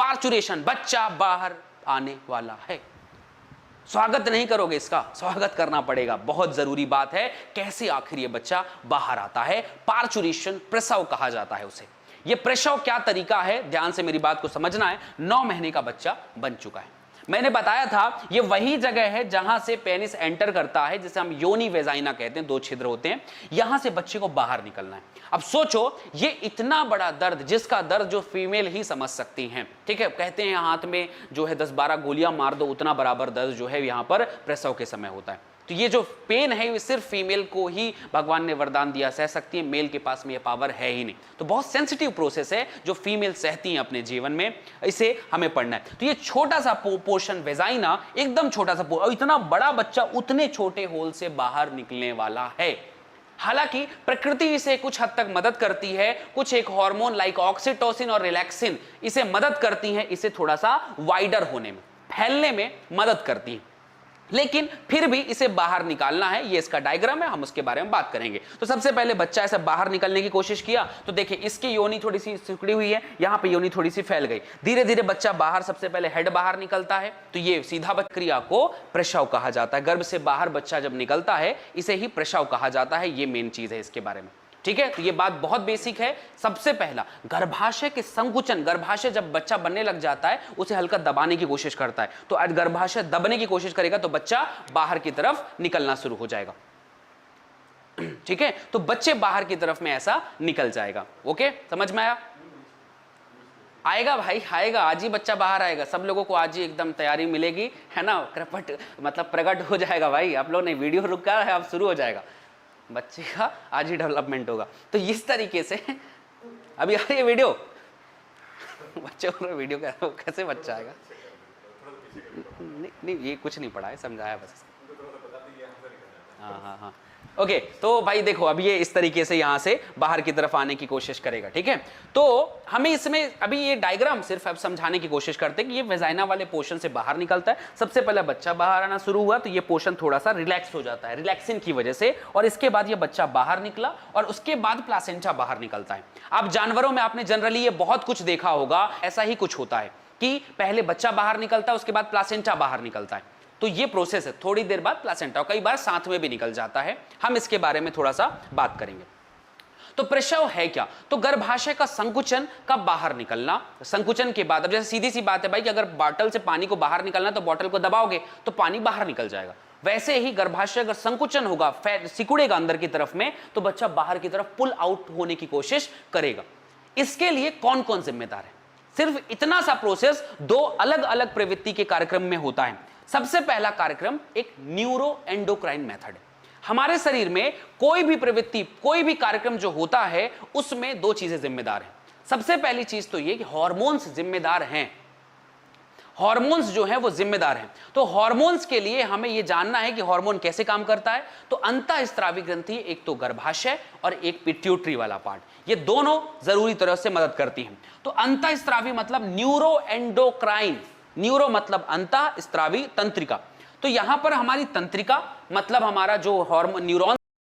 Parturition, बच्चा बाहर आने वाला है। स्वागत नहीं करोगे इसका? स्वागत करना पड़ेगा, बहुत जरूरी बात है। कैसे आखिर ये बच्चा बाहर आता है? पार्चुरेशन, प्रसव कहा जाता है उसे। ये प्रसव क्या तरीका है, ध्यान से मेरी बात को समझना है। 9 महीने का बच्चा बन चुका है। मैंने बताया था ये वही जगह है जहां से पेनिस एंटर करता है, जिसे हम योनि वेजाइना कहते हैं, 2 छिद्र होते हैं, यहां से बच्चे को बाहर निकलना है। अब सोचो, ये इतना बड़ा दर्द, जिसका दर्द जो फीमेल ही समझ सकती हैं, ठीक है। कहते हैं हाथ में जो है 10-12 गोलियां मार दो, उतना बराबर दर्द जो है यहां पर प्रसव के समय होता है। तो ये जो पेन है, ये सिर्फ फीमेल को ही भगवान ने वरदान दिया, सह सकती है, मेल के पास में ये पावर है ही नहीं। तो बहुत सेंसिटिव प्रोसेस है जो फीमेल सहती हैं अपने जीवन में, इसे हमें पढ़ना है। तो ये छोटा सा पोर्शन वेजाइना, एकदम छोटा सा और इतना बड़ा बच्चा उतने छोटे होल से बाहर निकलने वाला है। हालांकि प्रकृति इसे कुछ हद तक मदद करती है, कुछ एक हार्मोन लाइक ऑक्सीटोसिन और रिलैक्सिन इसे मदद करती हैं, इसे थोड़ा सा वाइडर होने में, फैलने में मदद करती हैं, लेकिन फिर भी इसे बाहर निकालना है। ये इसका डायग्राम है, हम उसके बारे में बात करेंगे। तो सबसे पहले बच्चा ऐसे बाहर निकलने की कोशिश किया, तो देखिए इसकी योनि थोड़ी सी सिकुड़ी हुई है, यहां पे योनि थोड़ी सी फैल गई। धीरे धीरे बच्चा बाहर, सबसे पहले हेड बाहर निकलता है, तो ये सीधा प्रक्रिया को प्रसव कहा जाता है। गर्भ से बाहर बच्चा जब निकलता है, इसे ही प्रसव कहा जाता है। ये मेन चीज है इसके बारे में, ठीक है। तो ये बात बहुत बेसिक है। सबसे पहला गर्भाशय के संकुचन, गर्भाशय जब बच्चा बनने लग जाता है, उसे हल्का दबाने की कोशिश करता है, तो आज गर्भाशय दबने की कोशिश करेगा तो बच्चा बाहर की तरफ निकलना शुरू हो जाएगा, ठीक है। तो बच्चे बाहर की तरफ में ऐसा निकल जाएगा। ओके, समझ में आया? आएगा भाई, आएगा, आज ही बच्चा बाहर आएगा। सब लोगों को आज ही एकदम तैयारी मिलेगी, है ना, क्रपट मतलब प्रकट हो जाएगा भाई। आप लोग ने वीडियो रुका है, अब शुरू हो जाएगा, बच्चे का आज ही डेवलपमेंट होगा। तो इस तरीके से अभी आ रही है वीडियो, बच्चे को वीडियो कैसे बच्चा आएगा? नहीं ये कुछ नहीं पढ़ा है, समझाया बस। हाँ ओके। तो भाई देखो, अभी ये इस तरीके से यहां से बाहर की तरफ आने की कोशिश करेगा, ठीक है। तो हमें इसमें अभी ये डायग्राम सिर्फ अब समझाने की कोशिश करते हैं कि ये वेजाइना वाले पोर्शन से बाहर निकलता है। सबसे पहले बच्चा बाहर आना शुरू हुआ, तो ये पोर्शन थोड़ा सा रिलैक्स हो जाता है रिलैक्सिन की वजह से, और इसके बाद ये बच्चा बाहर निकला, और उसके बाद प्लासेंटा बाहर निकलता है। अब जानवरों में आपने जनरली ये बहुत कुछ देखा होगा, ऐसा ही कुछ होता है कि पहले बच्चा बाहर निकलता है, उसके बाद प्लासेंटा बाहर निकलता है। तो ये प्रोसेस है, थोड़ी देर बाद प्लासेंटा, कई बार साथ में भी निकल जाता है। हम इसके बारे में थोड़ा सा बात करेंगे। तो प्रसव है क्या? तो गर्भाशय का संकुचन का बाहर निकलना। संकुचन के बाद, अब जैसे सीधी सी बात है भाई कि अगर बॉटल से पानी को बाहर निकलना तो बॉटल को दबाओगे तो पानी बाहर निकल जाएगा। वैसे ही गर्भाशय अगर संकुचन होगा, सिकुड़ेगा अंदर की तरफ में, तो बच्चा बाहर की तरफ पुल आउट होने की कोशिश करेगा। इसके लिए कौन कौन जिम्मेदार है? सिर्फ इतना सा प्रोसेस 2 अलग अलग प्रवृत्ति के कार्यक्रम में होता है। सबसे पहला कार्यक्रम एक न्यूरो एंडोक्राइन मेथड है। हमारे शरीर में कोई भी प्रवृत्ति, कोई भी कार्यक्रम जो होता है, उसमें 2 चीजें जिम्मेदार हैं। सबसे पहली चीज तो ये कि हार्मोन्स जिम्मेदार हैं। हार्मोन्स जो हैं वो जिम्मेदार हैं। तो हार्मोन्स के लिए हमें यह जानना है कि हार्मोन कैसे काम करता है। तो अंतःस्रावी ग्रंथि, एक तो गर्भाशय और एक पिट्यूटरी वाला पार्ट, ये दोनों जरूरी तरह से मदद करती हैं। तो अंतःस्रावी मतलब न्यूरो एंडोक्राइन, न्यूरो मतलब अंतःस्रावी तंत्रिका। तो यहां पर हमारी तंत्रिका मतलब हमारा जो हार्मोन न्यूरॉन